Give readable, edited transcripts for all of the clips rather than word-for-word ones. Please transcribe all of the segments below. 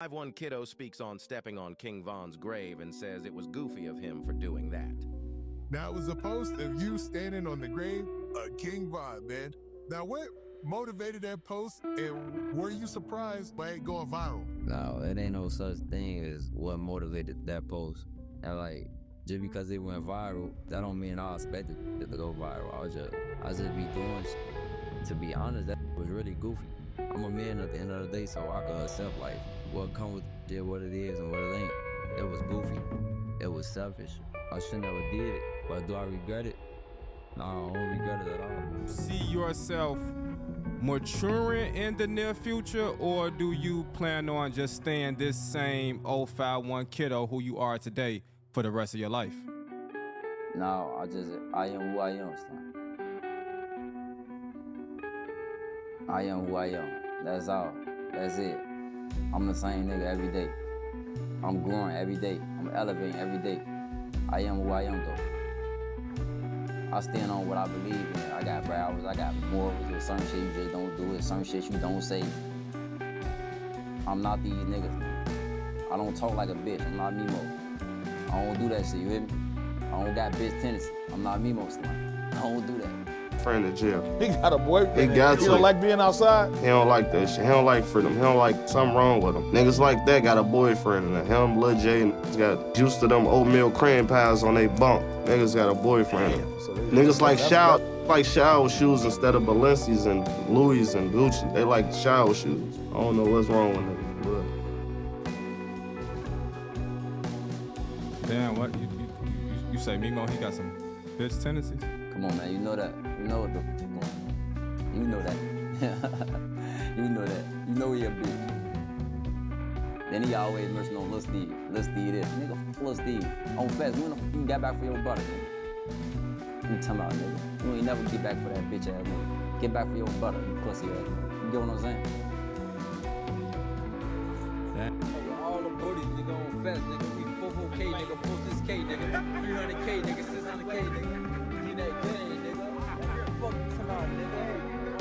5-1 Kiddo speaks on stepping on King Von's grave and says it was goofy of him for doing that. Now, it was a post of you standing on the grave of King Von, man. Now, what motivated that post, and were you surprised by it going viral? No, it ain't no such thing as what motivated that post. And like, just because it went viral, that don't mean I expected it to go viral. I just be doing shit. To be honest, that was really goofy. I'm a man at the end of the day, so I can accept like what comes with it, what it is and what it ain't. It was goofy. It was selfish. I should never did it. But do I regret it? No, I don't regret it at all. See yourself maturing in the near future, or do you plan on just staying this same 051 Kiddo who you are today for the rest of your life? No, I am who I am, son. I am who I am. That's all. That's it. I'm the same nigga every day. I'm growing every day. I'm elevating every day. I am who I am, though. I stand on what I believe in. I got values, I got morals. There's certain shit you just don't do it, certain shit you don't say. I'm not these niggas. I don't talk like a bitch. I'm not Mimo. I don't do that shit, you hear me? I don't got bitch tendency. I'm not Mimo slang. I don't do that. Friend of jail. He got a boyfriend. He got He to. don't like being outside. He don't like that shit. He don't like freedom. He don't like something wrong with him. Niggas like that got a boyfriend. And him, Lil J, and got used to them oatmeal cream pies on they bunk. Niggas got a boyfriend. So Niggas like shower shoes instead of Balenci's and Louis and Gucci. They like shower shoes. I don't know what's wrong with them. Damn, what? You say Mimo, he got some bitch tendencies? Come on, man. You know that. You know what the f going on. You know that. You know that. You know he a bitch. Then he always mention on Lil Steve. Lil Steve this. Nigga, f Lil Steve. On fast, when the f you got back for your butter, nigga? You talking about, nigga. You ain't never get back for that bitch ass nigga. Get back for your butter, you pussy ass nigga. You get what I'm saying? All the booties, nigga, on fast, nigga. We 44K, nigga, 46K, nigga. 300K, nigga, 600K, nigga. Get that game, nigga. Fuck you come out, nigga.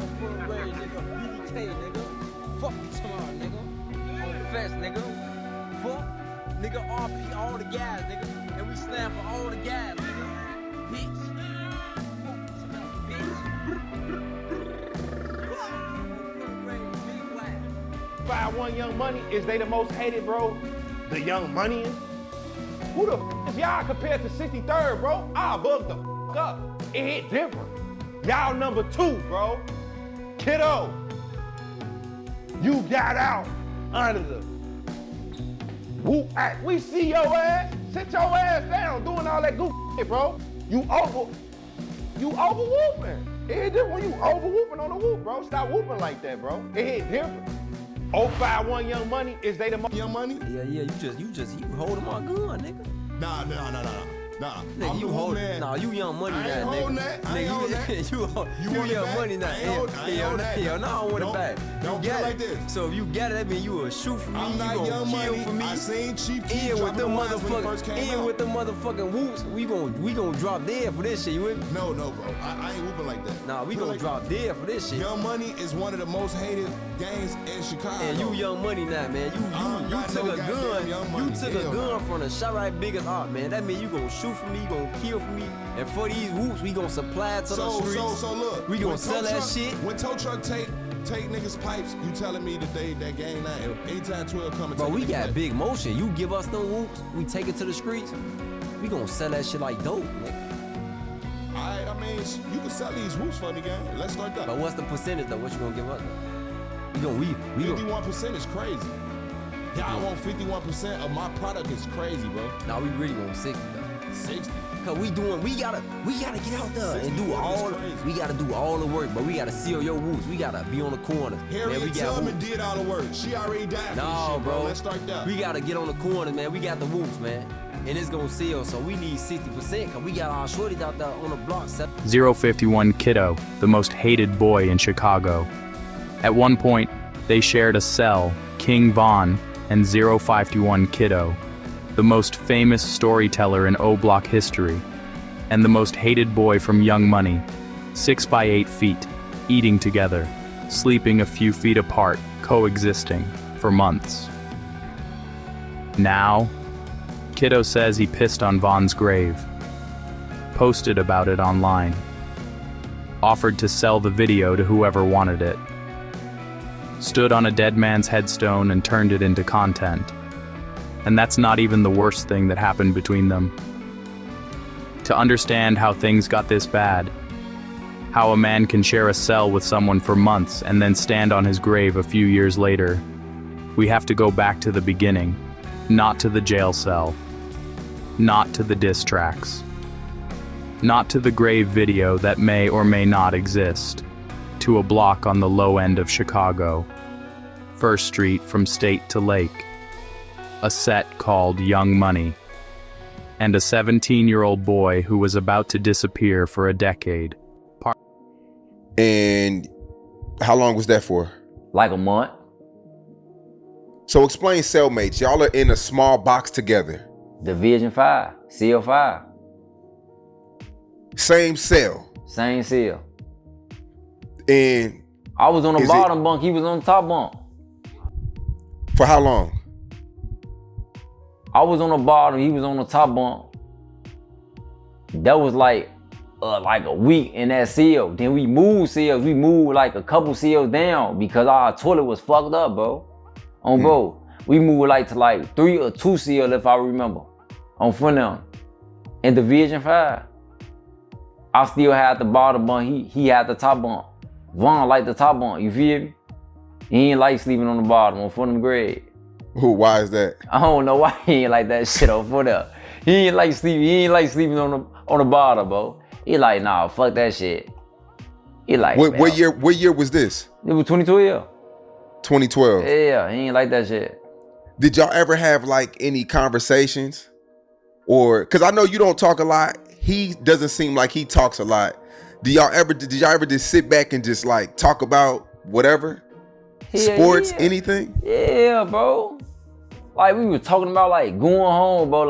On full rage, nigga. BDK, nigga. Fuck you come out, nigga. On fast, nigga. Fuck. Nigga, RP all the guys, nigga. And we slam for all the guys, nigga. Bitch. Fuck you come out, bitch. 5-1 Young Money, is they the most hated, bro? The Young Money? Who the f is y'all compared to 63rd, bro? I'll bug the f up. It hit different. Y'all number 2, bro. Kiddo, you got out under the whoop act. We see your ass. Sit your ass down doing all that goof shit, bro. You over whooping. It hit different when you over whooping on the whoop, bro. Stop whooping like that, bro. It hit different. 051 Young Money, is they the most Young Money? Yeah, you hold him on gun, nigga. Nah. Nigga, I'm you the hold man. it. Nah, you Young Money I ain't now, holding nigga. that. I ain't holding that. You want it Young back? Money now. I ain't hold that. Hell, no, I don't want it back. Don't You get got like it. this. So if you got it, that mean you will shoot for me, I'm you not gonna Young kill Money. for me. I seen Chief Keef In with dropping the the lines when he first came out. with the motherfucking whoops, we gonna drop dead for this shit, you with me? No, bro. I ain't whooping like that. Nah, we Put it gonna like drop dead for this shit. Young Money is one of the most hated gangs in Chicago. And you Young Money now, man. I'm You not took no a goddamn gun. Young You Money. took a Hell gun no. from the shot right big as art, man. That mean you gonna shoot for me, you gonna kill for me, and for these whoops, we gonna supply it to the streets. So look. We gonna when sell tow that truck- shit. When tow truck take niggas pipes, you telling me that gang now. Anytime 12 come and Bro, take we niggas got pipes. big motion. You give us them whoops, we take it to the streets. We gonna sell that shit like dope, nigga. Alright, I mean, you can sell these whoops for me, gang. Let's start that. But what's the percentage though? What you gonna give us? We gonna 51% is crazy. Y'all want 51% of my product is crazy, bro. Nah, we really want 60 though. 60. Cause we gotta get out there and do 60 all. is crazy. We gotta do all the work, but we gotta seal your whoops. We gotta be on the corner. Harriet we got Tubman whoops. did all the work. She already died for this No, shit, bro. Let's start that. We gotta get on the corner, man. We got the whoops, man. And it's gonna sell, so we need 60%, cause we got our shorties out there on the block. 051 Kiddo, the most hated boy in Chicago. At one point, they shared a cell, King Von and 051 Kiddo, the most famous storyteller in OBlock history, and the most hated boy from Young Money, 6 by 8 feet, eating together, sleeping a few feet apart, coexisting, for months. Now, Kiddo says he pissed on Von's grave, posted about it online, offered to sell the video to whoever wanted it, stood on a dead man's headstone and turned it into content. And that's not even the worst thing that happened between them. To understand how things got this bad, how a man can share a cell with someone for months and then stand on his grave a few years later, we have to go back to the beginning, not to the jail cell, not to the diss tracks, not to the grave video that may or may not exist, to a block on the low end of Chicago, First Street from State to Lake, a set called Young Money, and a 17-year-old boy who was about to disappear for a decade. And how long was that for? Like a month. So explain cellmates. Y'all are in a small box together. Division 5, Cell 5. Same cell. Same cell. And I was on the bottom bunk, he was on the top bunk. For how long? I was on the bottom, he was on the top bunk. That was like a week in that cell. Then we moved cells. We moved like a couple cells down because our toilet was fucked up, bro. Bro. We moved to 3 or 2 cells if I remember. On front of them. In Division 5. I still had the bottom bunk. He had the top bunk. Von liked the top bunk, you feel me? He ain't like sleeping on the bottom on front of the grave. Who? Why is that? I don't know why he ain't like that shit on front of. He ain't like sleeping on the bottom, bro. He like, nah, fuck that shit. He like, what year was this? It was 2012. 2012. Yeah, he ain't like that shit. Did y'all ever have any conversations? Or, cause I know you don't talk a lot. He doesn't seem like he talks a lot. Did y'all ever just sit back and just talk about whatever? Sports, anything? Yeah, bro. We were talking about going home, bro.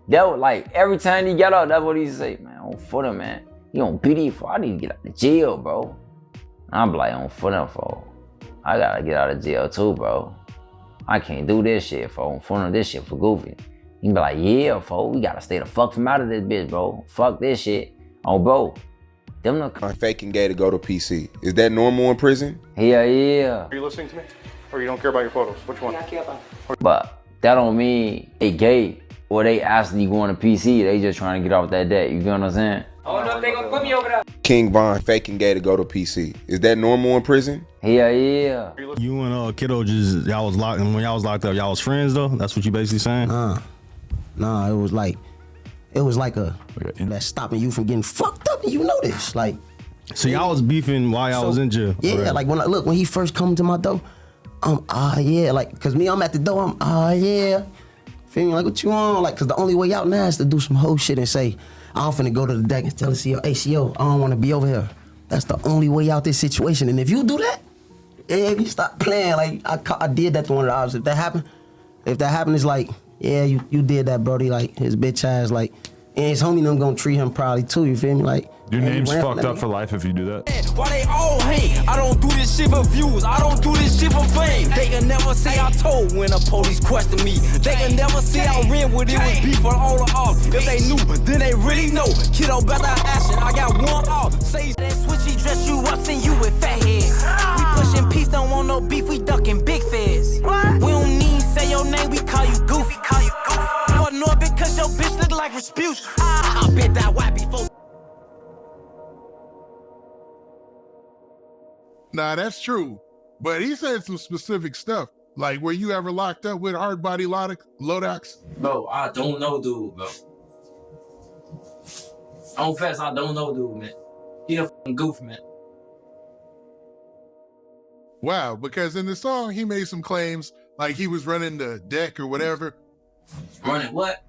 That was every time he got out, that's what he say, man, on footer, man. He on PD for, I need to get out of jail, bro. I'm like, on footer, for. I gotta get out of jail too, bro. I can't do this shit, for. On footer, this shit for goofy. He be like, yeah, fo, we gotta stay the fuck from out of this bitch, bro. Fuck this shit. Oh, bro. I'm faking gay to go to PC. Is that normal in prison? Hell yeah. Are you listening to me? Or you don't care about your photos? Which one? Yeah, I care about it. But that don't mean they gay or they actually going to PC. They just trying to get off that debt. You get what I'm saying? I don't know if they gonna put me over there. King Von faking gay to go to PC. Is that normal in prison? Hell yeah. You and Kiddo just, y'all was locked, and when y'all was locked up, y'all was friends though? That's what you basically saying? Nah, it was like that's stopping you from getting fucked up, and you know this. So y'all was beefing while y'all was in jail? Yeah, right. When he first come to my door, yeah, cause me, I'm at the door, yeah. Feel me, what you on? Cause the only way out now is to do some whole shit and say, I'm finna go to the deck and tell the CO, hey CO, I don't wanna be over here. That's the only way out this situation. And if you do that, if you stop playing, I did that to one of the ops. If that happened, it's yeah, you did that, brody. His bitch ass, and his homie them gonna treat him proudly too, you feel me? Your name's fucked up for life if you do that. Why they all hate? I don't do this shit for views. I don't do this shit for fame. They can never say I told when the police question me. They can never say I ran with it was beef for all the off. If they knew, then they really know. Kiddo better action. I got one off. Say that switchy dress you up, send you with fat head. We pushing peace, don't want no beef. We ducking big feds. We don't need say your name. We call you goofy. Or no, because your bitch look like Rasputin. I bet that white before. Nah, that's true. But he said some specific stuff. Were you ever locked up with hard body Lodax? Bro, I don't know dude, bro. On fast, I don't know dude, man. He a fucking goof, man. Wow, because in the song, he made some claims he was running the deck or whatever. Running what?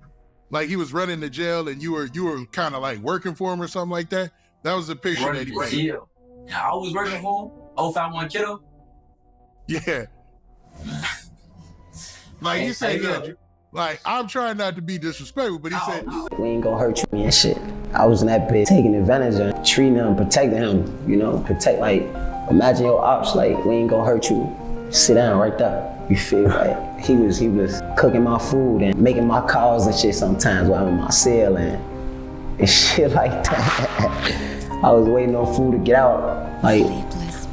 He was running the jail and you were kind of working for him or something like that. That was the picture running that he made. Yeah, I was working for him. 051 Kiddo. Yeah. He said, yeah. I'm trying not to be disrespectful, but he said, we ain't gonna hurt you and shit. I was in that bitch taking advantage of him, treating him, protecting him, imagine your ops, we ain't gonna hurt you. Sit down right there. You feel He was cooking my food and making my calls and shit sometimes while I'm in my cell and shit like that. I was waiting on food to get out, like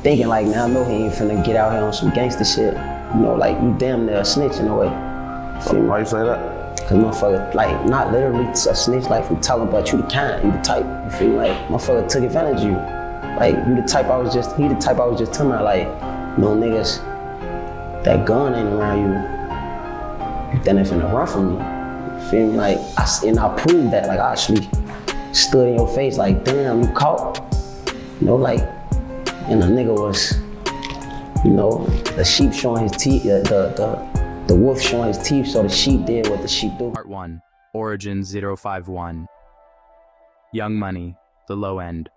thinking like, man, I know he ain't finna get out here on some gangster shit. You know, like you damn near a snitch in a way. Why you say that? Cause motherfucker, like not literally a snitch, like we talking about you the kind, you the type. You feel like motherfucker took advantage of you. Like he the type I was just telling her, like, no niggas, that gun ain't around you, then they finna run from me. You feel me? Like, I proved that, like I actually stood in your face like, damn, you caught. You know, like, and the nigga was, you know, the sheep showing his teeth, the wolf showing his teeth, so the sheep did what the sheep do. Part 1, Origin 051. Young Money, The Low End.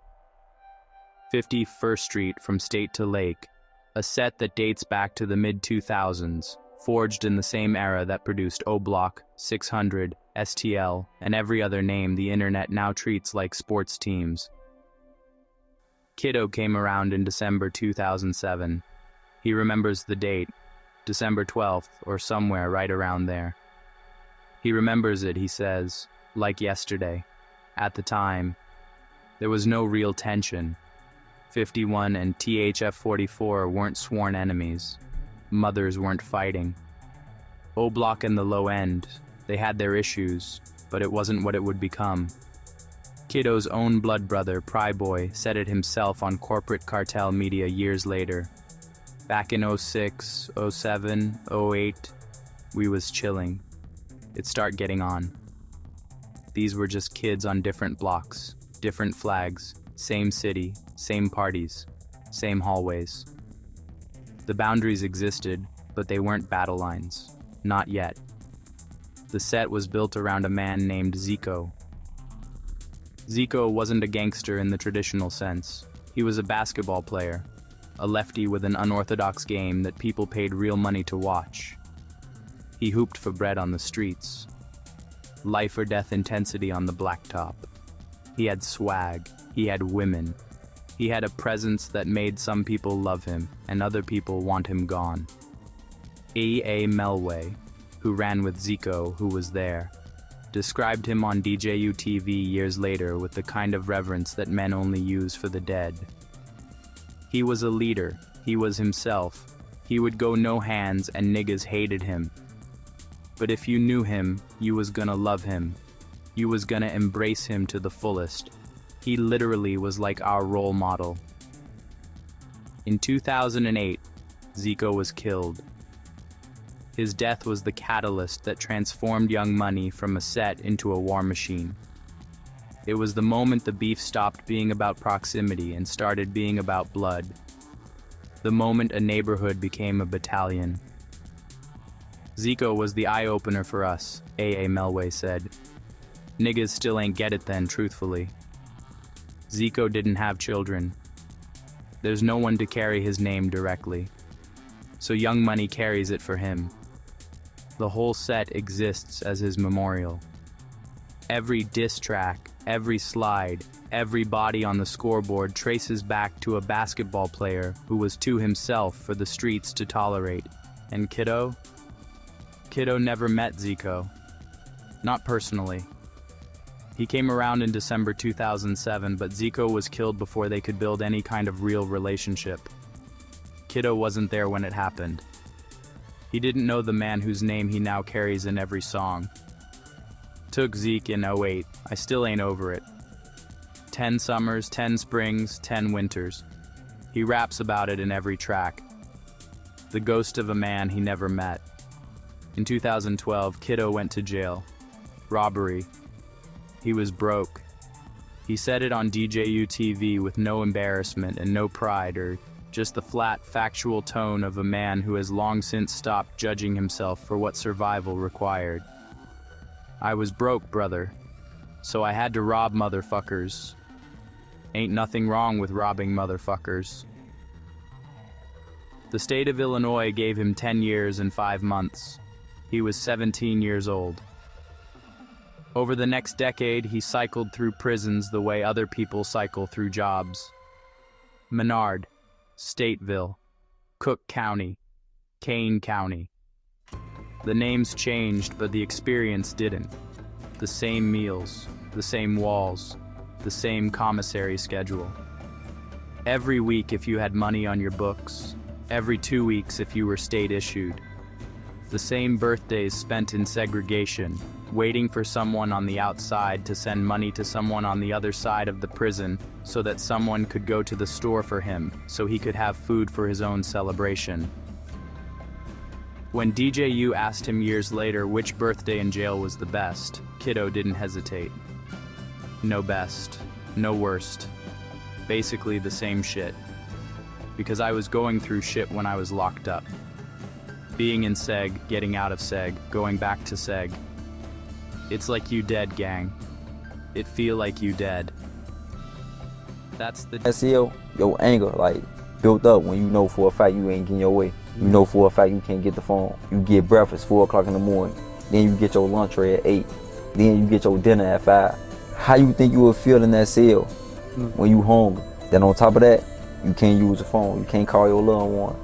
51st Street from State to Lake, a set that dates back to the mid-2000s, forged in the same era that produced OBlock, 600, STL, and every other name the internet now treats like sports teams. Kiddo came around in December 2007. He remembers the date, December 12th, or somewhere right around there. He remembers it, he says, like yesterday. At the time, there was no real tension. 51 and THF-44 weren't sworn enemies. Mothers weren't fighting. OBlock and the Low End, they had their issues, but it wasn't what it would become. Kiddo's own blood brother, Pryboy, said it himself on corporate cartel media years later. Back in 06, 07, 08, we was chilling. It'd start getting on. These were just kids on different blocks, different flags, same city, same parties, same hallways. The boundaries existed, but they weren't battle lines. Not yet. The set was built around a man named Zico. Zico wasn't a gangster in the traditional sense. He was a basketball player, a lefty with an unorthodox game that people paid real money to watch. He hooped for bread on the streets. Life or death intensity on the blacktop. He had swag. He had women. He had a presence that made some people love him and other people want him gone. A. Melway, who ran with Zico, who was there, described him on DJU TV years later with the kind of reverence that men only use for the dead. He was a leader. He was himself. He would go no hands and niggas hated him. But if you knew him, you was gonna love him. You was gonna embrace him to the fullest. He literally was like our role model. In 2008, Zico was killed. His death was the catalyst that transformed Young Money from a set into a war machine. It was the moment the beef stopped being about proximity and started being about blood. The moment a neighborhood became a battalion. Zico was the eye-opener for us, A. Melway said. Niggas still ain't get it then, truthfully. Zico didn't have children. There's no one to carry his name directly. So Young Money carries it for him. The whole set exists as his memorial. Every diss track, every slide, every body on the scoreboard traces back to a basketball player who was too himself for the streets to tolerate. And Kiddo? Kiddo never met Zico. Not personally. He came around in December 2007, but Zico was killed before they could build any kind of real relationship. Kiddo wasn't there when it happened. He didn't know the man whose name he now carries in every song. Took Zeke in 08, I still ain't over it. 10 summers, 10 springs, 10 winters. He raps about it in every track. The ghost of a man he never met. In 2012, Kiddo went to jail. Robbery. He was broke. He said it on DJU TV with no embarrassment and no pride or just the flat, factual tone of a man who has long since stopped judging himself for what survival required. I was broke, brother, so I had to rob motherfuckers. Ain't nothing wrong with robbing motherfuckers. The state of Illinois gave him 10 years and 5 months. He was 17 years old. Over the next decade, he cycled through prisons the way other people cycle through jobs. Menard, Stateville, Cook County, Kane County. The names changed, but the experience didn't. The same meals, the same walls, the same commissary schedule. Every week if you had money on your books, every 2 weeks if you were state issued. The same birthdays spent in segregation, waiting for someone on the outside to send money to someone on the other side of the prison so that someone could go to the store for him so he could have food for his own celebration. When DJU asked him years later which birthday in jail was the best, Kiddo didn't hesitate. No best, no worst. Basically the same shit. Because I was going through shit when I was locked up. Being in seg, getting out of seg, going back to seg. It's like you dead, gang. It feel like you dead. That's the SEO, your anger, like, built up when you know for a fact you ain't getting your way. You know for a fact you can't get the phone. You get breakfast 4 o'clock in the morning. Then you get your lunch tray at 8. Then you get your dinner at 5. How you think you will feel in that cell when you hungry? Then on top of that, you can't use the phone. You can't call your loved one.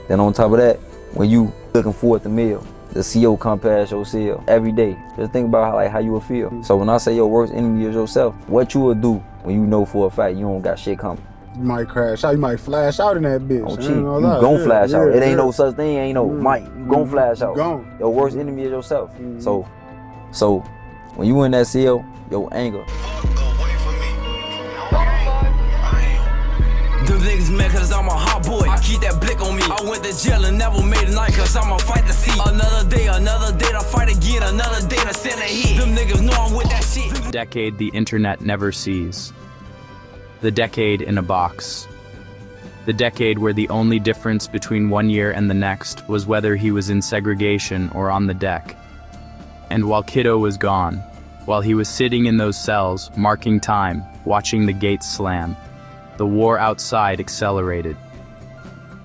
Then on top of that, when you looking forward to meal, the CO come past your cell every day. Just think about how you will feel. So when I say your worst enemy is yourself, what you will do when you know for a fact you don't got shit coming? You might crash out, you might flash out in that bitch. Oh, cheat. You gon' flash out. It ain't no such thing, ain't no might. You gon' flash out. Your worst enemy is yourself. So when you in that cell, your anger. Them niggas mad cause I'm a hot boy. I keep that blick on me. I went to jail and never made a night cause I'ma fight to see. Another day to fight again. Another day to send a hit. Them niggas know I'm with that shit. decade the internet never sees. The decade in a box. The decade where the only difference between 1 year and the next was whether he was in segregation or on the deck. And while Kiddo was gone, while he was sitting in those cells, marking time, watching the gates slam, the war outside accelerated.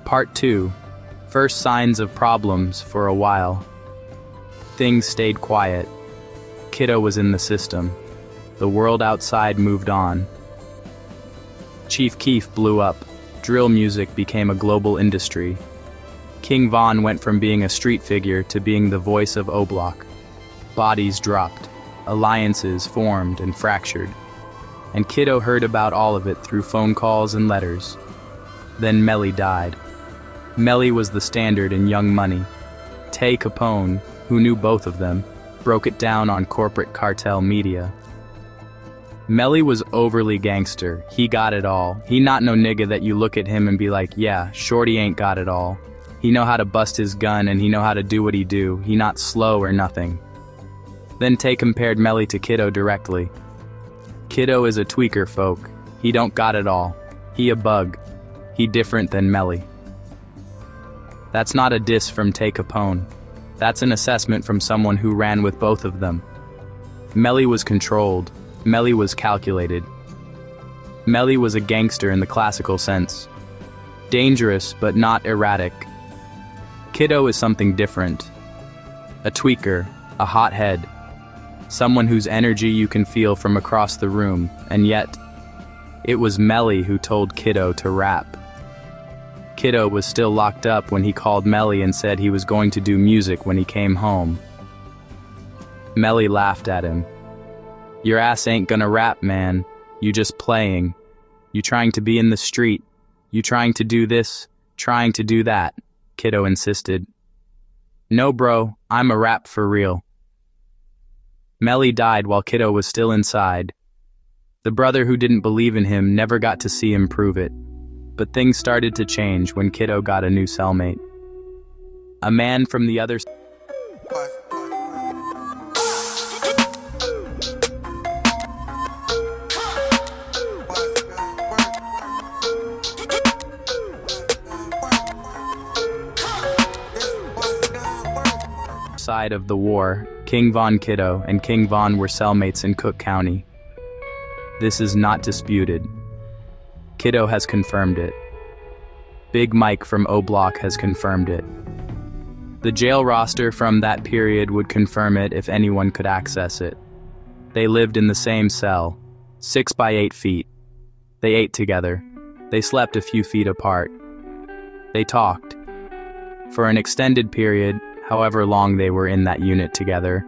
Part 2. First signs of problems for a while. Things stayed quiet. Kiddo was in the system. The world outside moved on. Chief Keef blew up. Drill music became a global industry. King Von went from being a street figure to being the voice of OBlock. Bodies dropped. Alliances formed and fractured. And Kiddo heard about all of it through phone calls and letters. Then Melly died. Melly was the standard in Young Money. Tay Capone, who knew both of them, broke it down on corporate cartel media. Melly was overly gangster. He got it all. He not no nigga that you look at him and be like, yeah, shorty ain't got it all. He know how to bust his gun and he know how to do what he do. He not slow or nothing. Then Tay compared Melly to Kiddo directly. Kiddo is a tweaker, folk. He don't got it all. He a bug. He different than Melly. That's not a diss from Tay Capone. That's an assessment from someone who ran with both of them. Melly was controlled. Melly was calculated. Melly was a gangster in the classical sense. Dangerous, but not erratic. Kiddo is something different. A tweaker, a hothead. Someone whose energy you can feel from across the room, and yet, it was Melly who told Kiddo to rap. Kiddo was still locked up when he called Melly and said he was going to do music when he came home. Melly laughed at him. Your ass ain't gonna rap, man. You just playing. You trying to be in the street. You trying to do this, trying to do that, Kiddo insisted. No, bro, I'm a rap for real. Melly died while Kiddo was still inside. The brother who didn't believe in him never got to see him prove it. But things started to change when Kiddo got a new cellmate. A man from the other side of the war. King Von Kiddo and King Von were cellmates in Cook County. This is not disputed. Kiddo has confirmed it. Big Mike from OBlock has confirmed it. The jail roster from that period would confirm it if anyone could access it. They lived in the same cell, 6 by 8 feet. They ate together. They slept a few feet apart. They talked. For an extended period, however long they were in that unit together.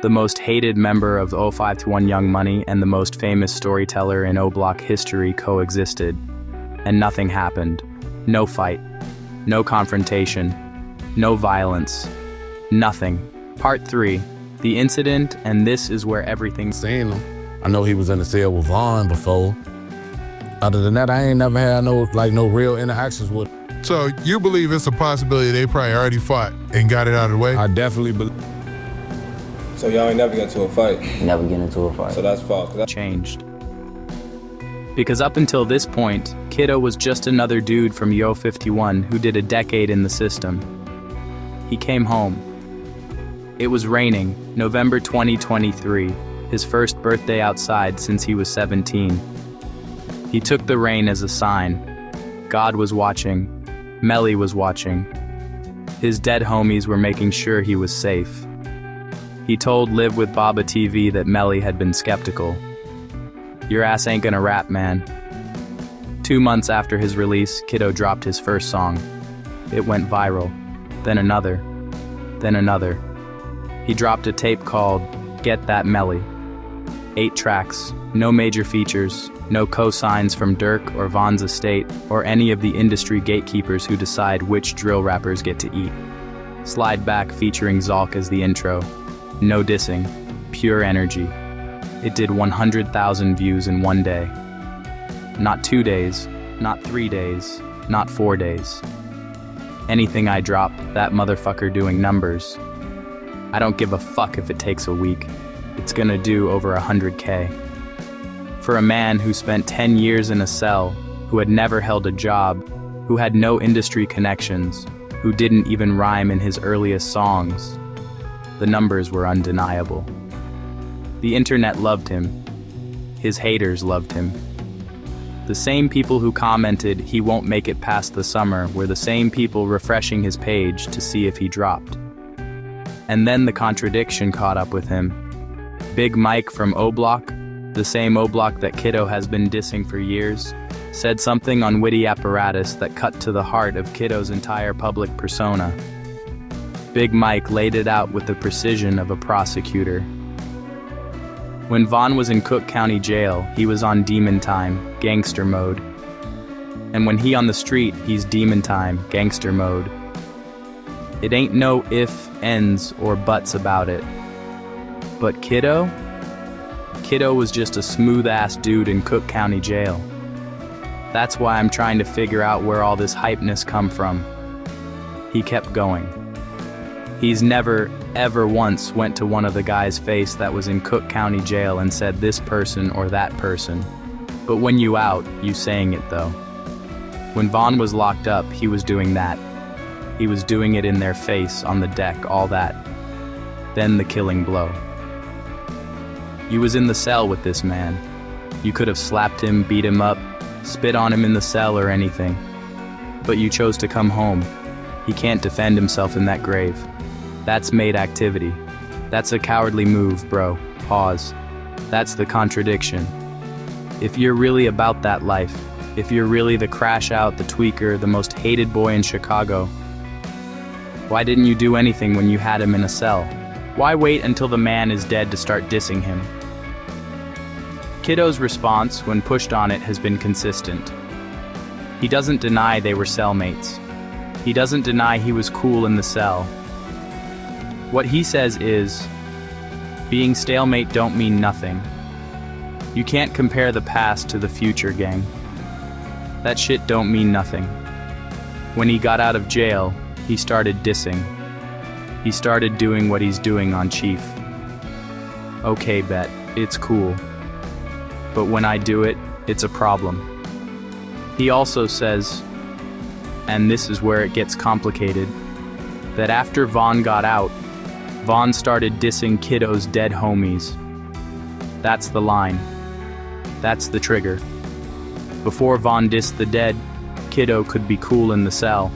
The most hated member of 051 Young Money and the most famous storyteller in OBlock history coexisted, and nothing happened. No fight, no confrontation, no violence, nothing. Part 3, the incident, and this is where everything... Seen him. I know he was in the cell with Vaughn before. Other than that, I ain't never had no real interactions with him. So you believe it's a possibility they probably already fought and got it out of the way? I definitely believe. So y'all ain't never get into a fight? Never get into a fight. So that's false. Changed. Because up until this point, Kiddo was just another dude from Yo 51 who did a decade in the system. He came home. It was raining, November 2023, his first birthday outside since he was 17. He took the rain as a sign. God was watching. Melly was watching. His dead homies were making sure he was safe. He told Live with Baba TV that Melly had been skeptical. Your ass ain't gonna rap, man. 2 months after his release, Kiddo dropped his first song. It went viral. Then another. Then another. He dropped a tape called Get That Melly. 8 tracks, no major features, no cosigns from Dirk or Von's estate or any of the industry gatekeepers who decide which drill rappers get to eat. Slide Back featuring Zalk as the intro. No dissing, pure energy. It did 100,000 views in 1 day. Not 2 days, not 3 days, not 4 days. Anything I drop, that motherfucker doing numbers. I don't give a fuck if it takes a week. It's gonna do over 100K. For a man who spent 10 years in a cell, who had never held a job, who had no industry connections, who didn't even rhyme in his earliest songs, the numbers were undeniable. The internet loved him. His haters loved him. The same people who commented he won't make it past the summer were the same people refreshing his page to see if he dropped. And then the contradiction caught up with him. Big Mike from OBlock, the same OBlock that Kiddo has been dissing for years, said something on Witty Apparatus that cut to the heart of Kiddo's entire public persona. Big Mike laid it out with the precision of a prosecutor. When Vaughn was in Cook County Jail, he was on demon time, gangster mode. And when he on the street, he's demon time, gangster mode. It ain't no if, ends, or buts about it. But Kiddo? Kiddo was just a smooth-ass dude in Cook County Jail. That's why I'm trying to figure out where all this hypeness come from. He kept going. He's never, ever once went to one of the guys' face that was in Cook County Jail and said this person or that person. But when you out, you saying it though. When Vaughn was locked up, he was doing that. He was doing it in their face, on the deck, all that. Then the killing blow. You was in the cell with this man. You could have slapped him, beat him up, spit on him in the cell or anything. But you chose to come home. He can't defend himself in that grave. That's made activity. That's a cowardly move, bro. Pause. That's the contradiction. If you're really about that life, if you're really the crash out, the tweaker, the most hated boy in Chicago, why didn't you do anything when you had him in a cell? Why wait until the man is dead to start dissing him? Kiddo's response, when pushed on it, has been consistent. He doesn't deny they were cellmates. He doesn't deny he was cool in the cell. What he says is, being stalemate don't mean nothing. You can't compare the past to the future, gang. That shit don't mean nothing. When he got out of jail, he started dissing. He started doing what he's doing on Chief. Okay, bet, it's cool. But when I do it, it's a problem. He also says, and this is where it gets complicated, that after Vaughn got out, Vaughn started dissing Kiddo's dead homies. That's the line. That's the trigger. Before Vaughn dissed the dead, Kiddo could be cool in the cell.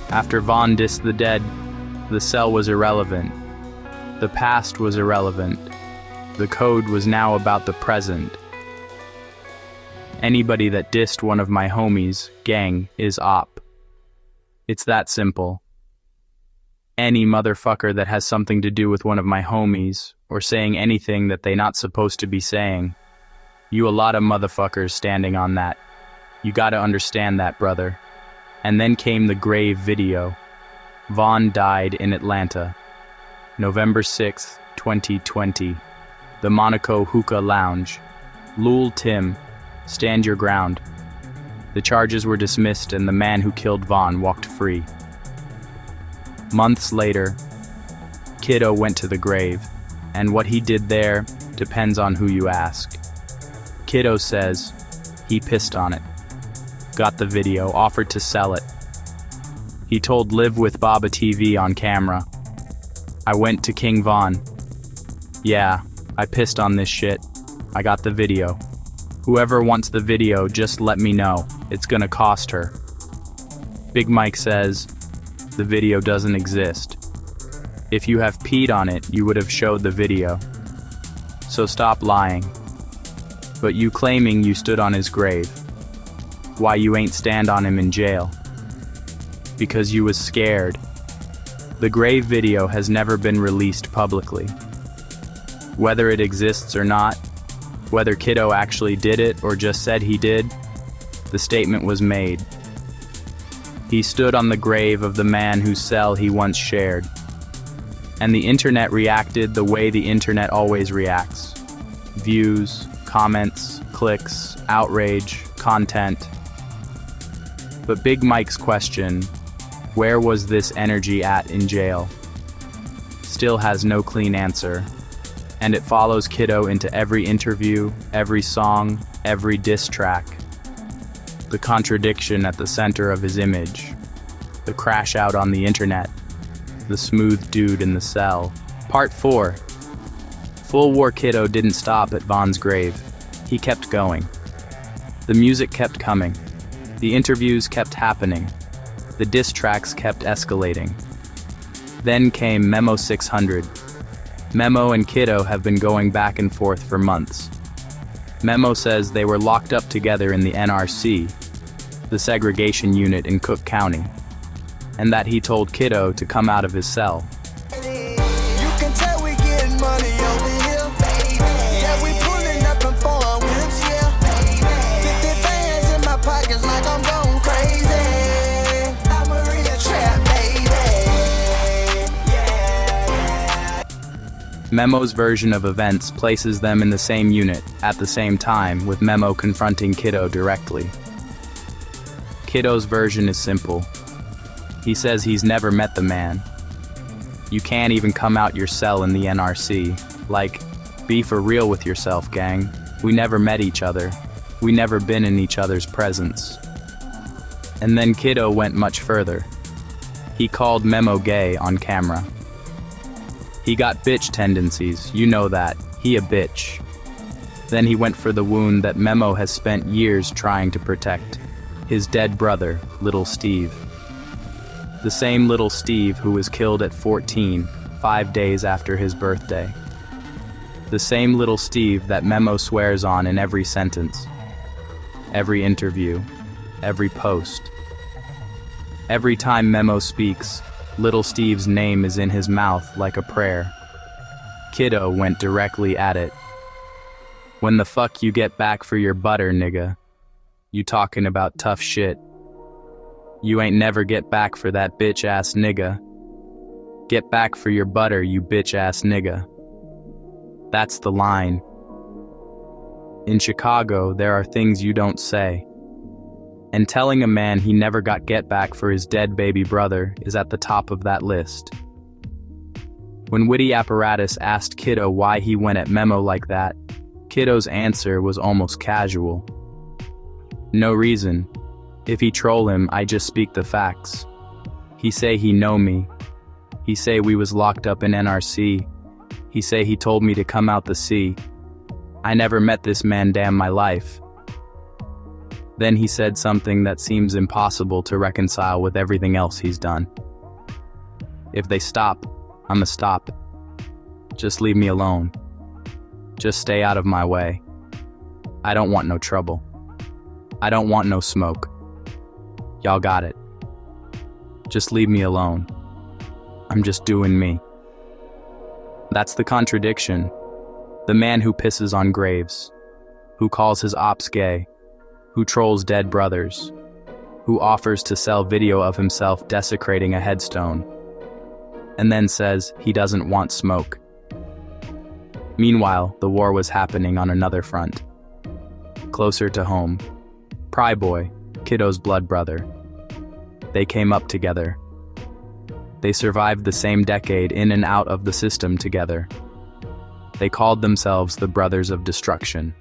After Vaughn dissed the dead, the cell was irrelevant. The past was irrelevant. The code was now about the present. Anybody that dissed one of my homies, gang, is op. It's that simple. any motherfucker that has something to do with one of my homies or saying anything that they not supposed to be saying. You a lot of motherfuckers standing on that. You gotta understand that, brother. And then came the grave video. Vaughn died in Atlanta, November 6th, 2020. The Monaco Hookah Lounge. Lul Tim, stand your ground. The charges were dismissed and the man who killed Vaughn walked free. Months later, Kiddo went to the grave, and what he did there depends on who you ask. Kiddo says he pissed on it, got the video, offered to sell it. He told Live with Baba TV on camera, I went to King Von. Yeah, I pissed on this shit. I got the video. Whoever wants the video, just let me know. It's gonna cost her. Big Mike says, the video doesn't exist. If you have peed on it, you would have showed the video. So stop lying. But you claiming you stood on his grave. Why you ain't stand on him in jail? Because you was scared. The grave video has never been released publicly. Whether it exists or not, whether Kiddo actually did it or just said he did, the statement was made. He stood on the grave of the man whose cell he once shared. And the internet reacted the way the internet always reacts. Views, comments, clicks, outrage, content. But Big Mike's question, where was this energy at in jail, still has no clean answer. And it follows Kiddo into every interview, every song, every diss track. The contradiction at the center of his image. The crash out on the internet. The smooth dude in the cell. Part 4. Full War Kiddo didn't stop at Von's grave. He kept going. The music kept coming. The interviews kept happening. The diss tracks kept escalating. Then came Memo 600. Memo and Kiddo have been going back and forth for months. Memo says they were locked up together in the NRC, the segregation unit in Cook County, and that he told Kiddo to come out of his cell. You can tell we getting money over here, baby. Yeah, we pulling up in foreign whips, yeah. 50 bands in my pockets like I'm going crazy. I'm a real trap, baby. Yeah. Memo's version of events places them in the same unit at the same time, with Memo confronting Kiddo directly. Kiddo's version is simple. He says he's never met the man. You can't even come out your cell in the NRC. Like, be for real with yourself, gang. We never met each other. We never been in each other's presence. And then Kiddo went much further. He called Memo gay on camera. He got bitch tendencies, you know that. He a bitch. Then he went for the wound that Memo has spent years trying to protect. His dead brother, Little Steve. The same Little Steve who was killed at 14, 5 days after his birthday. The same Little Steve that Memo swears on in every sentence, every interview, every post. Every time Memo speaks, Little Steve's name is in his mouth like a prayer. Kiddo went directly at it. When the fuck you get back for your butter, nigga? You talking about tough shit. You ain't never get back for that bitch-ass nigga. Get back for your butter, you bitch-ass nigga. That's the line. In Chicago, there are things you don't say. And telling a man he never got get back for his dead baby brother is at the top of that list. When Witty Apparatus asked Kiddo why he went at Memo like that, Kiddo's answer was almost casual. No reason. If he troll him, I just speak the facts. He say he know me. He say we was locked up in NRC. He say he told me to come out the sea. I never met this man damn my life. Then he said something that seems impossible to reconcile with everything else he's done. If they stop, I'ma stop. Just leave me alone. Just stay out of my way. I don't want no trouble. I don't want no smoke. Y'all got it. Just leave me alone. I'm just doing me. That's the contradiction. The man who pisses on graves, who calls his ops gay, who trolls dead brothers, who offers to sell video of himself desecrating a headstone, and then says he doesn't want smoke. Meanwhile, the war was happening on another front. Closer to home, Pry Boy, Kiddo's blood brother. They came up together. They survived the same decade in and out of the system together. They called themselves the Brothers of Destruction.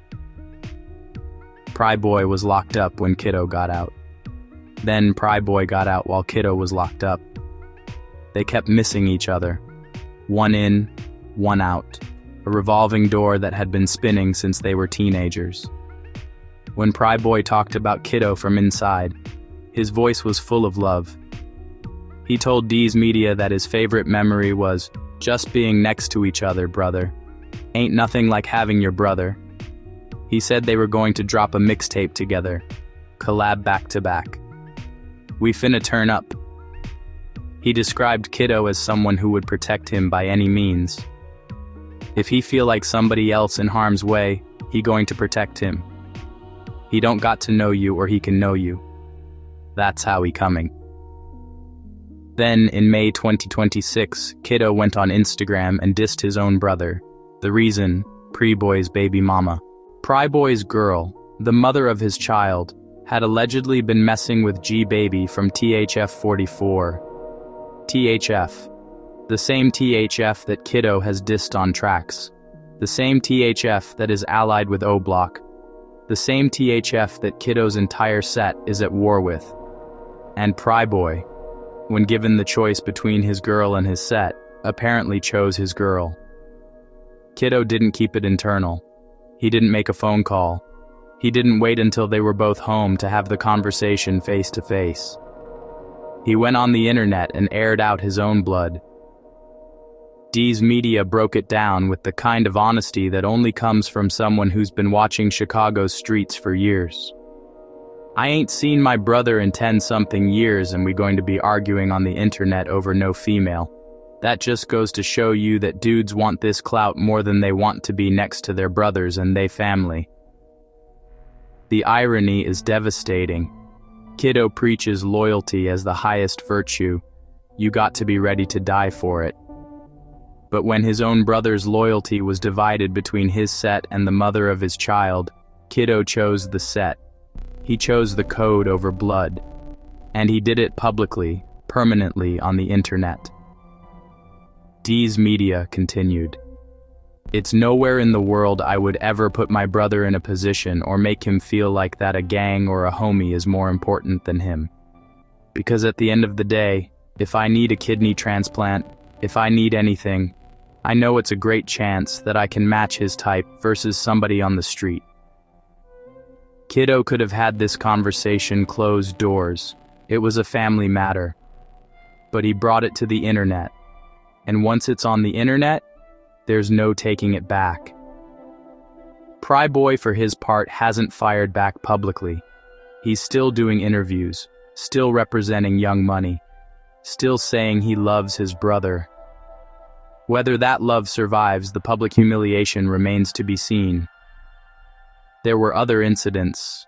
Pry Boy was locked up when Kiddo got out. Then Pry Boy got out while Kiddo was locked up. They kept missing each other. One in, one out. A revolving door that had been spinning since they were teenagers. When Pry Boy talked about Kiddo from inside, his voice was full of love. He told D's Media that his favorite memory was just being next to each other, brother. Ain't nothing like having your brother. He said they were going to drop a mixtape together, collab back to back. We finna turn up. He described Kiddo as someone who would protect him by any means. If he feel like somebody else in harm's way, he going to protect him. He don't got to know you or he can know you. That's how he coming. Then, in May 2026, Kiddo went on Instagram and dissed his own brother. The reason, Pry Boy's baby mama. Pry Boy's girl, the mother of his child, had allegedly been messing with G-Baby from THF 44. THF. The same THF that Kiddo has dissed on tracks. The same THF that is allied with OBlock. The same THF that Kiddo's entire set is at war with. And Pry Boy, when given the choice between his girl and his set, apparently chose his girl. Kiddo didn't keep it internal. He didn't make a phone call. He didn't wait until they were both home to have the conversation face to face. He went on the internet and aired out his own blood. D's Media broke it down with the kind of honesty that only comes from someone who's been watching Chicago's streets for years. I ain't seen my brother in 10-something years and we going to be arguing on the internet over no female. That just goes to show you that dudes want this clout more than they want to be next to their brothers and they family. The irony is devastating. Kiddo preaches loyalty as the highest virtue. You got to be ready to die for it. But when his own brother's loyalty was divided between his set and the mother of his child, Kiddo chose the set. He chose the code over blood. And he did it publicly, permanently on the internet. D's Media continued. It's nowhere in the world I would ever put my brother in a position or make him feel like that a gang or a homie is more important than him. Because at the end of the day, if I need a kidney transplant, if I need anything, I know it's a great chance that I can match his type versus somebody on the street. Kiddo could have had this conversation closed doors. It was a family matter. But he brought it to the internet. And once it's on the internet, there's no taking it back. Pry Boy, for his part, hasn't fired back publicly. He's still doing interviews, still representing Young Money, still saying he loves his brother. Whether that love survives the public humiliation remains to be seen. There were other incidents.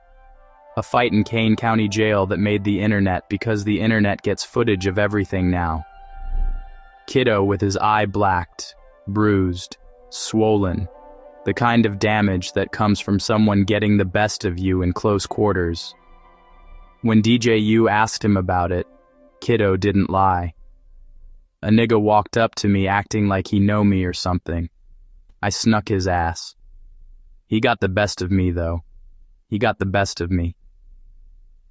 A fight in Kane County Jail that made the internet because the internet gets footage of everything now. Kiddo with his eye blacked, bruised, swollen, the kind of damage that comes from someone getting the best of you in close quarters. When DJU asked him about it, Kiddo didn't lie. A nigga walked up to me acting like he know me or something. I snuck his ass. He got the best of me, though. He got the best of me.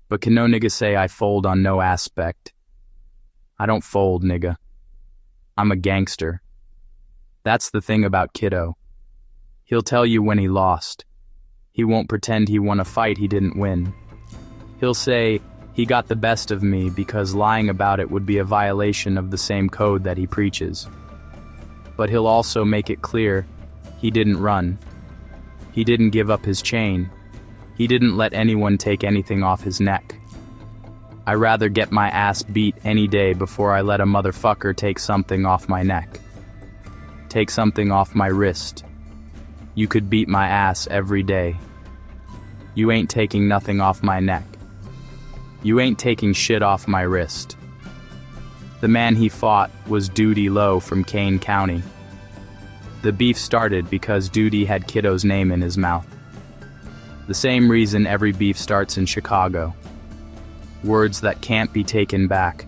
But can no nigga say I fold on no aspect? I don't fold, nigga. I'm a gangster. That's the thing about Kiddo. He'll tell you when he lost. He won't pretend he won a fight he didn't win. He'll say he got the best of me because lying about it would be a violation of the same code that he preaches. But he'll also make it clear he didn't run. He didn't give up his chain. He didn't let anyone take anything off his neck. I rather get my ass beat any day before I let a motherfucker take something off my neck. Take something off my wrist. You could beat my ass every day. You ain't taking nothing off my neck. You ain't taking shit off my wrist. The man he fought was Duty Low from Kane County. The beef started because Duty had Kiddo's name in his mouth. The same reason every beef starts in Chicago. Words that can't be taken back.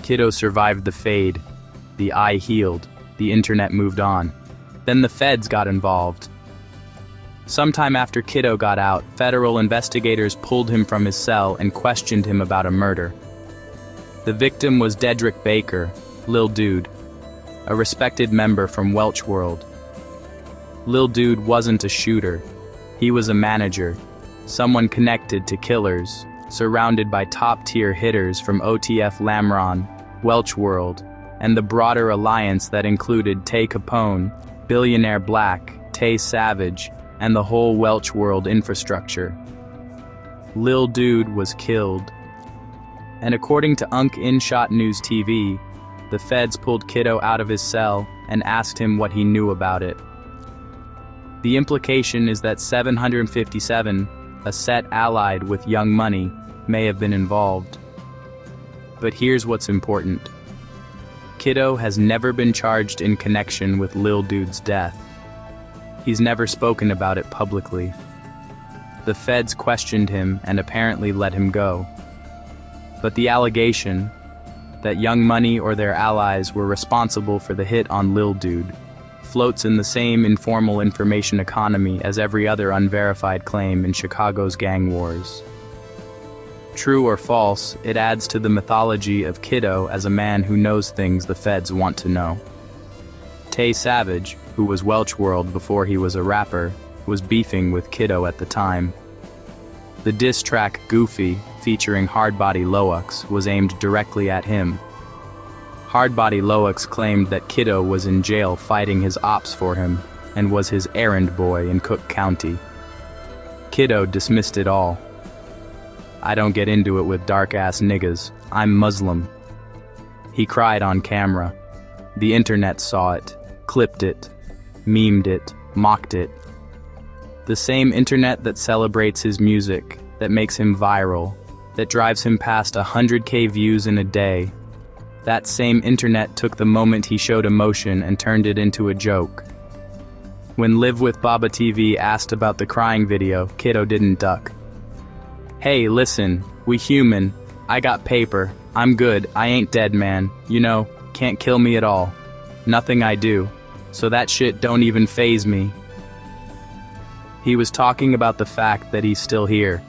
Kiddo survived the fade. The eye healed. The internet moved on. Then the feds got involved. Sometime after Kiddo got out, federal investigators pulled him from his cell and questioned him about a murder. The victim was Dedrick Baker, Lil Dude, a respected member from Welch World. Lil Dude wasn't a shooter. He was a manager, someone connected to killers, surrounded by top-tier hitters from OTF Lamron, Welch World, and the broader alliance that included Tay Capone, Billionaire Black, Tay Savage, and the whole Welch World infrastructure. Lil Dude was killed. And according to InShot News TV, the feds pulled Kiddo out of his cell and asked him what he knew about it. The implication is that 757, a set allied with Young Money, may have been involved. But here's what's important. Kiddo has never been charged in connection with Lil Dude's death. He's never spoken about it publicly. The feds questioned him and apparently let him go. But the allegation that Young Money or their allies were responsible for the hit on Lil Dude floats in the same informal information economy as every other unverified claim in Chicago's gang wars. True or false, it adds to the mythology of Kiddo as a man who knows things the feds want to know. Tay Savage, who was Welch World before he was a rapper, was beefing with Kiddo at the time. The diss track Goofy, featuring Hardbody Loux, was aimed directly at him. Hardbody Loux claimed that Kiddo was in jail fighting his ops for him and was his errand boy in Cook County. Kiddo dismissed it all. I don't get into it with dark-ass niggas. I'm Muslim. He cried on camera. The internet saw it, clipped it, memed it, mocked it. The same internet that celebrates his music, that makes him viral, that drives him past 100K views in a day. That same internet took the moment he showed emotion and turned it into a joke. When Live with Baba TV asked about the crying video, Kiddo didn't duck. Hey, listen, we human. I got paper. I'm good. I ain't dead, man. You know, can't kill me at all. Nothing I do. So that shit don't even faze me. He was talking about the fact that he's still here.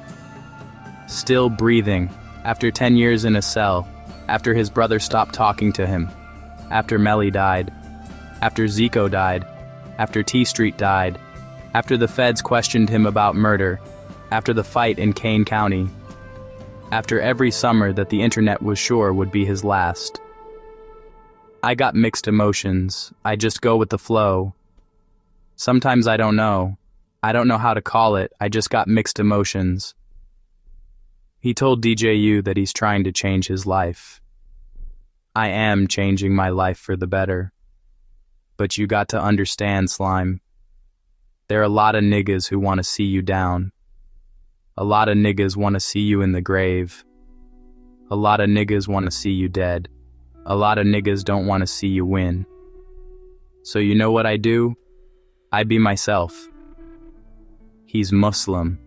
Still breathing, after 10 years in a cell, after his brother stopped talking to him, after Melly died, after Zico died, after T Street died, after the feds questioned him about murder, after the fight in Kane County, after every summer that the internet was sure would be his last. I got mixed emotions. I just go with the flow. Sometimes I don't know. I don't know how to call it. I just got mixed emotions. He told DJU that he's trying to change his life. I am changing my life for the better. But you got to understand, Slime. There are a lot of niggas who want to see you down. A lot of niggas want to see you in the grave. A lot of niggas want to see you dead. A lot of niggas don't want to see you win. So you know what I do? I be myself. He's Muslim.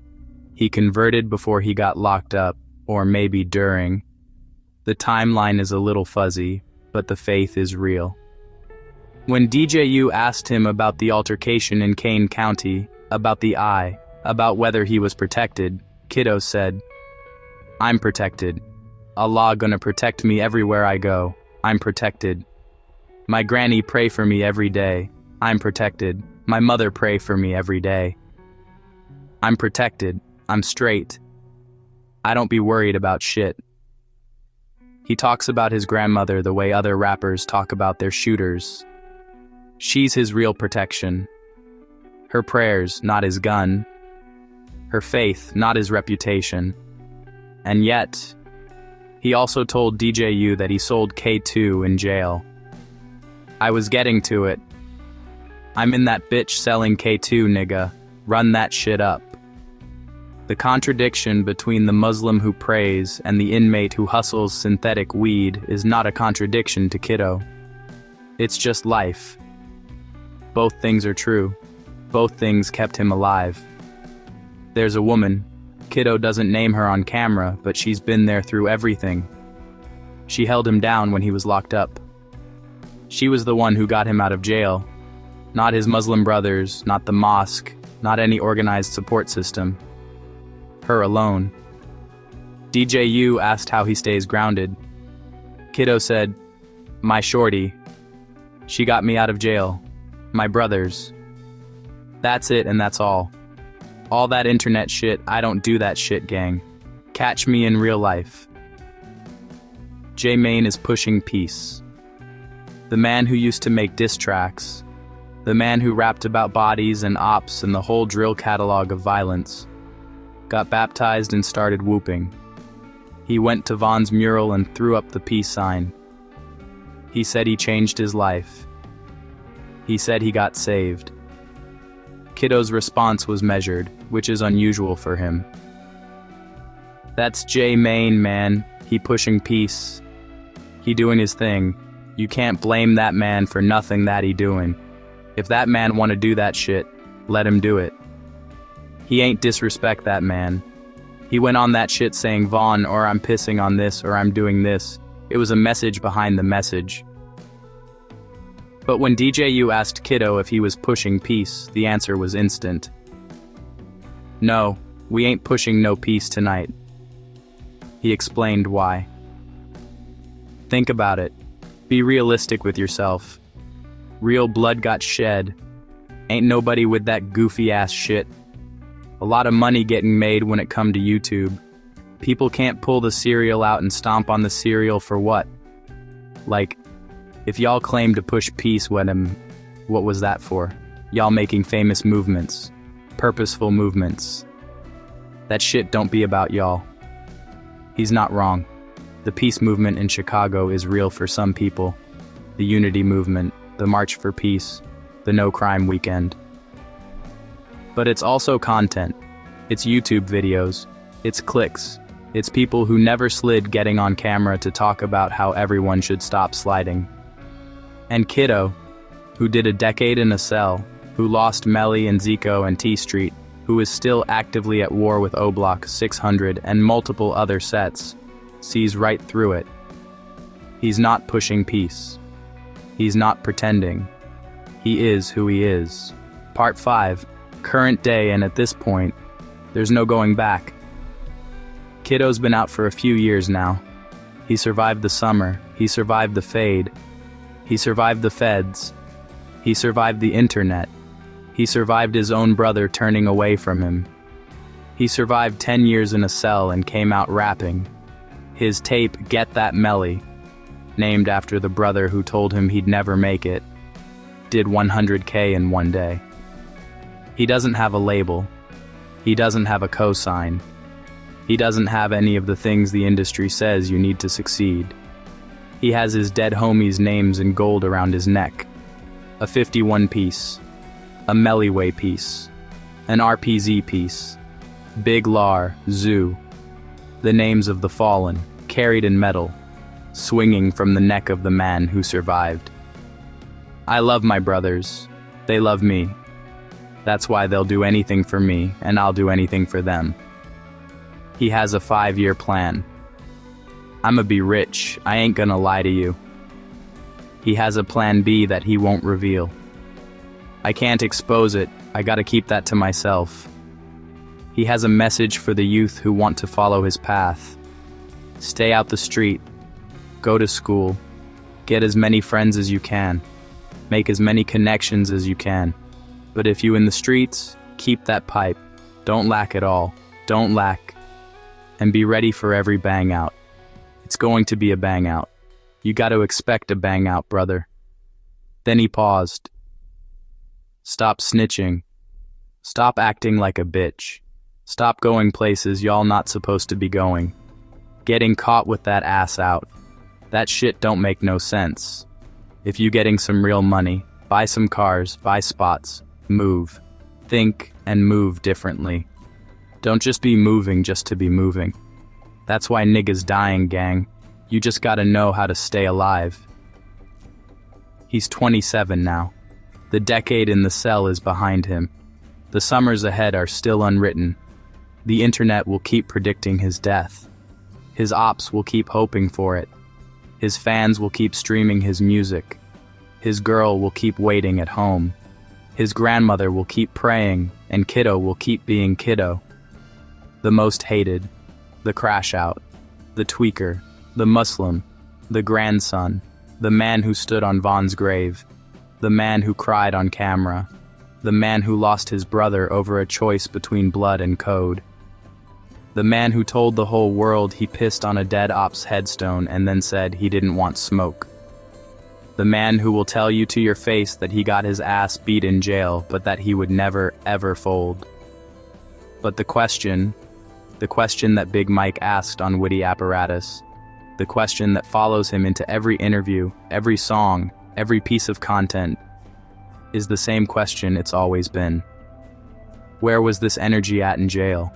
He converted before he got locked up, or maybe during. The timeline is a little fuzzy, but the faith is real. When DJU asked him about the altercation in Kane County, about the eye, about whether he was protected, Kiddo said, I'm protected. Allah gonna protect me everywhere I go. I'm protected. My granny pray for me every day. I'm protected. My mother pray for me every day. I'm protected. I'm straight. I don't be worried about shit. He talks about his grandmother the way other rappers talk about their shooters. She's his real protection. Her prayers, not his gun. Her faith, not his reputation. And yet, He also told DJU that he sold K2 in jail. I was getting to it. I'm in that bitch selling K2, nigga. Run that shit up. The contradiction between the Muslim who prays and the inmate who hustles synthetic weed is not a contradiction to Kiddo. It's just life. Both things are true. Both things kept him alive. There's a woman. Kiddo doesn't name her on camera, but she's been there through everything. She held him down when he was locked up. She was the one who got him out of jail. Not his Muslim brothers, not the mosque, not any organized support system. Her alone. DJU asked how he stays grounded. Kiddo said, "My shorty. She got me out of jail. My brothers. That's it and that's all. All that internet shit, I don't do that shit, gang. Catch me in real life." J Main is pushing peace. The man who used to make diss tracks. The man who rapped about bodies and ops and the whole drill catalog of violence. Got baptized and started whooping. He went to Von's mural and threw up the peace sign. He said he changed his life. He said he got saved. Kiddo's response was measured, which is unusual for him. That's J Main, man. He pushing peace. He doing his thing. You can't blame that man for nothing that he doing. If that man wanna do that shit, let him do it. He ain't disrespect that man. He went on that shit saying Vaughn or I'm pissing on this or I'm doing this. It was a message behind the message. But when DJU asked Kiddo if he was pushing peace, the answer was instant. No, we ain't pushing no peace tonight. He explained why. Think about it. Be realistic with yourself. Real blood got shed. Ain't nobody with that goofy ass shit. A lot of money getting made when it come to YouTube. People can't pull the cereal out and stomp on the cereal for what? Like, if y'all claim to push peace what was that for? Y'all making famous movements. Purposeful movements. That shit don't be about y'all. He's not wrong. The peace movement in Chicago is real for some people. The unity movement, the March for Peace, the No Crime Weekend. But it's also content. It's YouTube videos. It's clicks. It's people who never slid getting on camera to talk about how everyone should stop sliding. And Kiddo, who did a decade in a cell, who lost Melly and Zico and T Street, who is still actively at war with OBlock 600 and multiple other sets, sees right through it. He's not pushing peace. He's not pretending. He is who he is. Part 5. Current day, and at this point, there's no going back. Kiddo's been out for a few years now. He survived the summer. He survived the fade. He survived the feds. He survived the internet. He survived his own brother turning away from him. He survived 10 years in a cell and came out rapping. His tape, Get That Melly, named after the brother who told him he'd never make it, did 100K in one day. He doesn't have a label. He doesn't have a cosign. He doesn't have any of the things the industry says you need to succeed. He has his dead homies' names in gold around his neck. A 51 piece. A Mellyway piece. An RPZ piece. Big Lar, Zoo. The names of the fallen, carried in metal, swinging from the neck of the man who survived. I love my brothers. They love me. That's why they'll do anything for me, and I'll do anything for them. He has a 5-year plan. I'ma be rich, I ain't gonna lie to you. He has a plan B that he won't reveal. I can't expose it, I gotta keep that to myself. He has a message for the youth who want to follow his path. Stay out the street, go to school, get as many friends as you can, make as many connections as you can. But if you in the streets, keep that pipe. Don't lack at all. Don't lack. And be ready for every bang out. It's going to be a bang out. You got to expect a bang out, brother. Then he paused. Stop snitching. Stop acting like a bitch. Stop going places y'all not supposed to be going. Getting caught with that ass out. That shit don't make no sense. If you getting some real money, buy some cars, buy spots, move. Think and move differently. Don't just be moving just to be moving. That's why niggas dying, gang. You just gotta know how to stay alive. He's 27 now. The decade in the cell is behind him. The summers ahead are still unwritten. The internet will keep predicting his death. His ops will keep hoping for it. His fans will keep streaming his music. His girl will keep waiting at home. His grandmother will keep praying, and Kiddo will keep being Kiddo. The most hated, the crash out, the tweaker, the Muslim, the grandson, the man who stood on Von's grave, the man who cried on camera, the man who lost his brother over a choice between blood and code, the man who told the whole world he pissed on a dead op's headstone and then said he didn't want smoke, the man who will tell you to your face that he got his ass beat in jail but that he would never, ever fold. But the question that Big Mike asked on Witty Apparatus, the question that follows him into every interview, every song, every piece of content, is the same question it's always been. Where was this energy at in jail?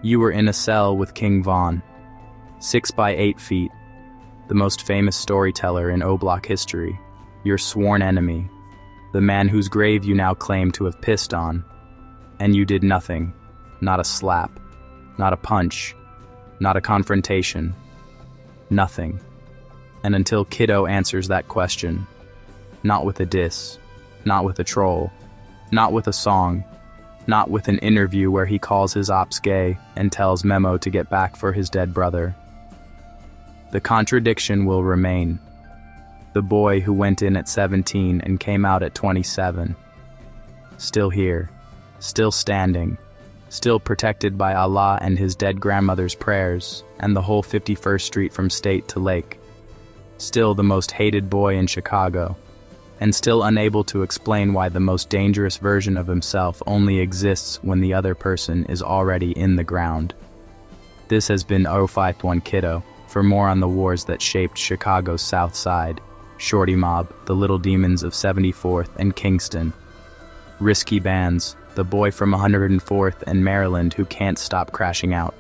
You were in a cell with King Von, 6 by 8 feet, the most famous storyteller in OBlock history, your sworn enemy, the man whose grave you now claim to have pissed on, and you did nothing, not a slap, not a punch, not a confrontation, nothing. And until Kiddo answers that question, not with a diss, not with a troll, not with a song, not with an interview where he calls his ops gay and tells Memo to get back for his dead brother, the contradiction will remain. The boy who went in at 17 and came out at 27. Still here, still standing, still protected by Allah and his dead grandmother's prayers and the whole 51st Street from State to Lake. Still the most hated boy in Chicago, and still unable to explain why the most dangerous version of himself only exists when the other person is already in the ground. This has been 051 Kiddo. For more on the wars that shaped Chicago's South Side, Shorty Mob, the Little Demons of 74th and Kingston, Risky Bands, the boy from 104th and Maryland who can't stop crashing out,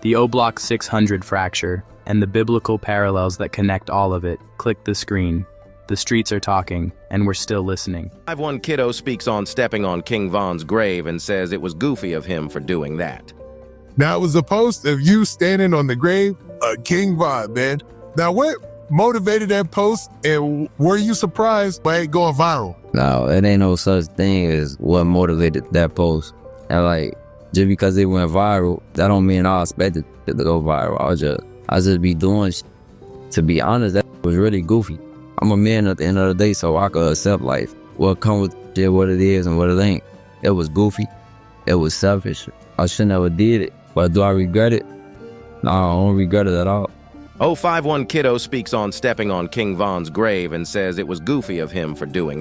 the OBlock 600 fracture, and the biblical parallels that connect all of it, click the screen. The streets are talking, and we're still listening. 51 Kiddo speaks on stepping on King Von's grave and says it was goofy of him for doing that. Now, it was a post of you standing on the grave of King Von, man. Now, what motivated that post, and were you surprised by it going viral? No, it ain't no such thing as what motivated that post. And like, just because it went viral, that don't mean I expected it to go viral. I just be doing shit. To be honest, that was really goofy. I'm a man at the end of the day, so I could accept life. What comes with it, what it is and what it ain't. It was goofy. It was selfish. I should never did it. But do I regret it? No, I don't regret it at all. 051 Kiddo speaks on stepping on King Von's grave and says it was goofy of him for doing